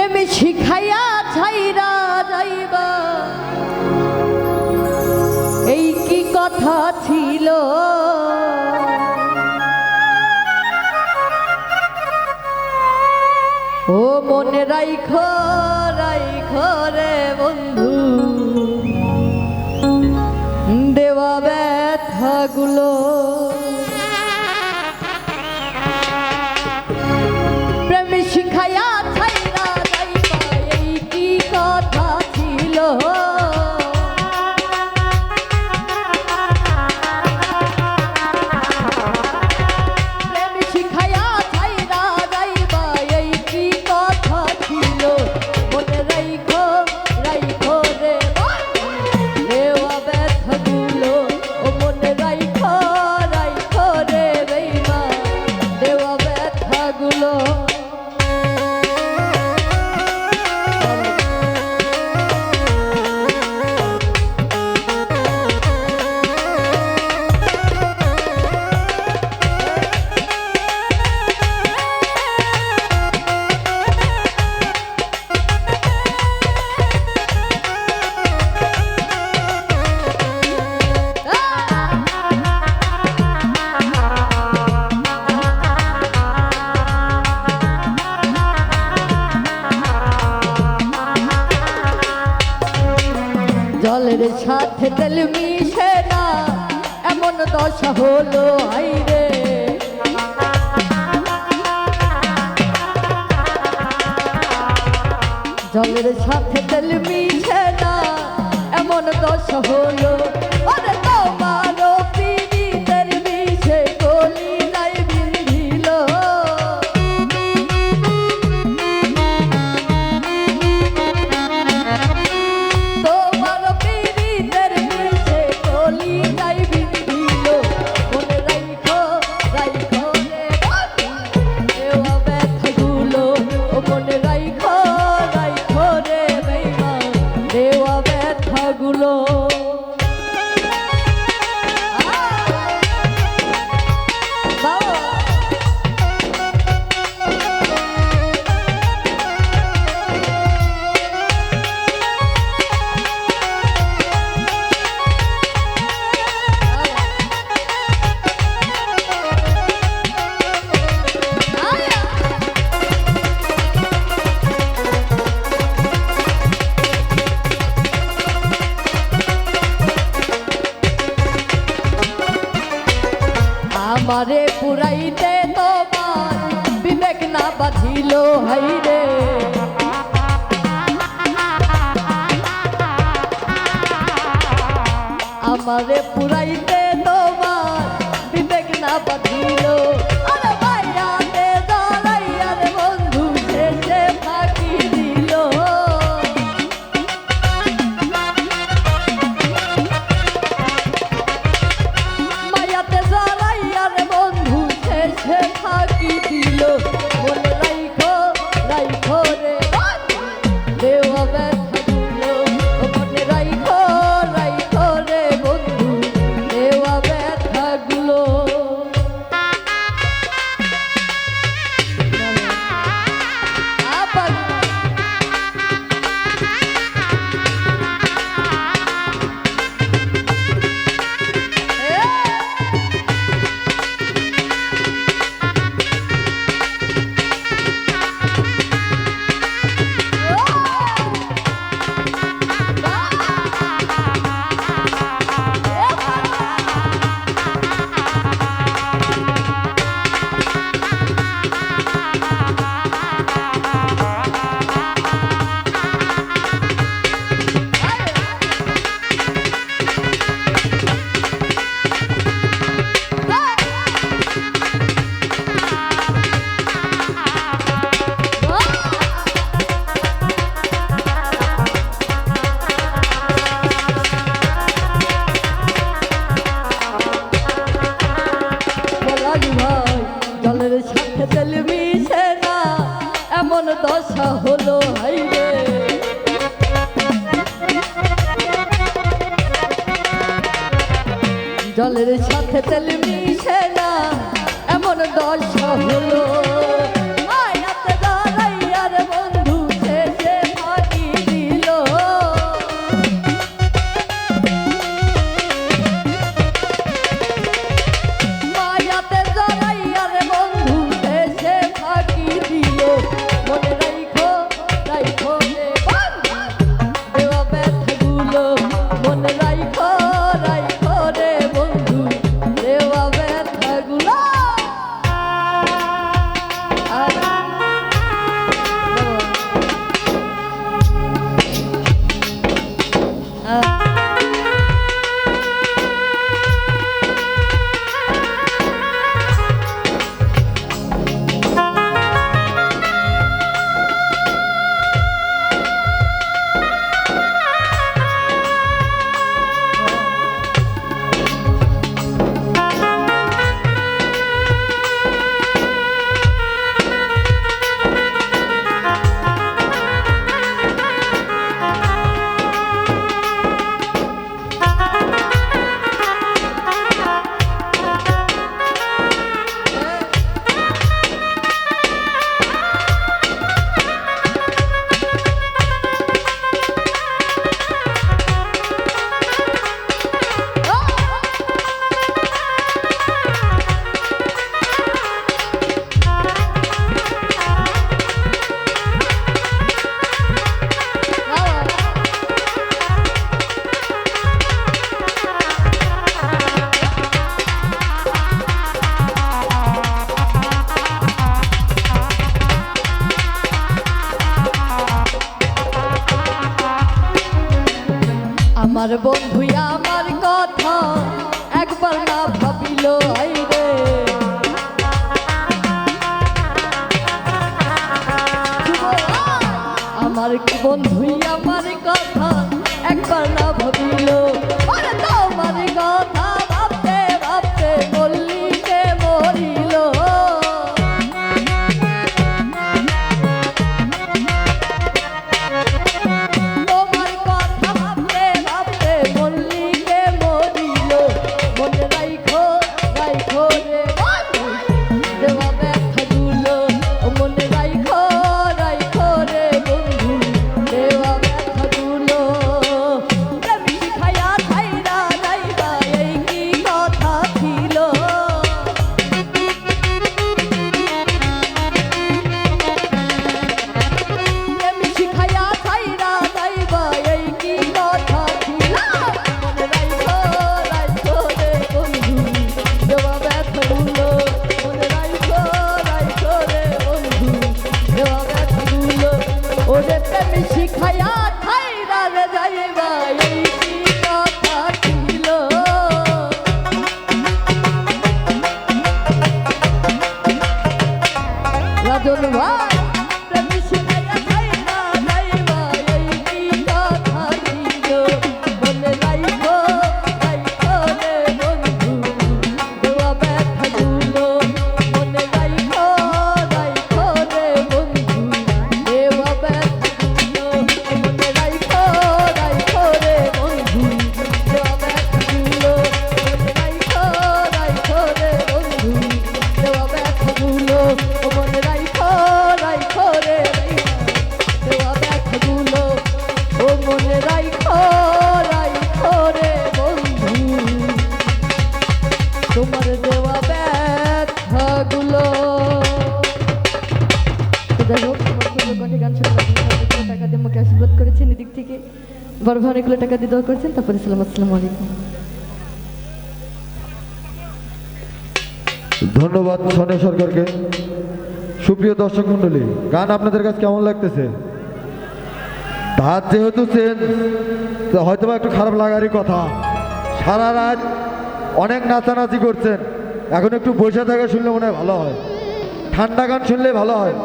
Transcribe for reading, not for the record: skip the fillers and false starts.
প্রেমে শিখাইয়া ছাইরা যাইবা এই কি কথা ছিল ও মনে রাইখো রাইখো রে বন্ধু দেওয়া ব্যথাগুলো প্রেমে শিখাইয়া ছাইরা যাইবা এই কি কথা ছিল প্রেমে শিখাইয়া ছাইরা যাইবা এই কি কথা ছিল মনে রাইখো রাইখো রে দেওয়া ব্যথাগুলো ও মনে রাইখো রাইখো রে বেইমা দেওয়া ব্যথাগুলো জলের সাথে তেল মিশে না এমন দশা হলো আইরে জলের সাথে তেল মিশে না এমন দশা হলো আরে তোমারও পিরিতের মিশে গলি নাই বিন্ধিল গুলো আমারে পুরাইতে তোমার বিবেক না বাঁধিল হাইরে আমারে পুরাইতে তোমার বিবেক না বাঁধিল আরে বাইরাতে জড়াইয়া রে বন্ধু শেষে ফাঁকি দিল মায়াতে জড়াইয়া রে বন্ধু শেষে ফাঁকি দিল মনে রাইখো রাইখো রে দেওয়া ব্যথাগুলো মনে রাইখো রাইখো রে বন্ধু দেওয়া ব্যথাগুলো জলের সাথে তেল মিশে না এমন দশা হলো হাইরে জলের সাথে তেল মিশে না এমন দশা হলো মায়াতে জড়াইয়া রে বন্ধু সে আমার বন্ধু আমার কথা একবার না ভাবিল আইরে আমার বন্ধু আমার কথা একবার না ভাবিল আরে তোমার কথা ভাবতে ভাবতে মল্লিকে মরিল তোমার কথা ভাবতে ভাবতে মল্লিকে মরিল মনে রাইখো রাইখো রে দেওয়া ব্যথাগুলো মনে রাইখো রাইখো রে বন্ধু দেওয়া ব্যথাগুলো প্রেম শিখায়া ছাইরা যাইবা এই কি কথা ছিল প্রেম শিখায়া ছাইরা যাইবা এই কি কথা ছিল মনে রাইখো রাইখো রে বন্ধু দেওয়া ব্যথাগুলো মনে রাইখো রাইখো রে বন্ধু দেওয়া ব্যথাগুলো ওরে প্রেম শিখায়া ছাইরা রে যাইবা এই কি কথা ছিল রাজন ভাই প্রেম শিখায়া ছাইরা যাইবা এই কি কথা ছিল মনে রাইখো রাইখো রে বন্ধু দেওয়া ব্যথাগুলো মনে রাইখো রাইখো রে বন্ধু দেওয়া ব্যথাগুলো মনে রাইখো রাইখো রে বন্ধু দেওয়া ব্যথাগুলো মনে রাইখো রাইখো রে বন্ধু দেওয়া ব্যথাগুলো মনে রাইখো রাইখো রে দেওয়া ব্যথাগুলো ও মনে রাইখো রাইখো রে বন্ধু তোমার দেওয়া ব্যথাগুলো যাই হোক আমার প্রিয় কণ্ঠে গান শুনে অনেকগুলো টাকা দিয়ে আমাকে আশীর্বাদ করেছেন এদিক থেকে বড় ভাই অনেকগুলো টাকা দিয়ে দেওয়া করেছেন তারপরে আসসালামু আলাইকুম ধন্যবাদ সোনিয়া সরকারকে। সুপ্রিয় দর্শক মন্ডলী, গান আপনাদের কাছে কেমন লাগতেছে? তার যেহেতু চেঞ্জ হয়তো বা একটু খারাপ লাগারই কথা। সারা রাত অনেক নাচানাচি করছেন, এখন একটু বসে থাকা শুনলে মনে হয় ভালো হয়, ঠান্ডা গান শুনলে ভালো হয়।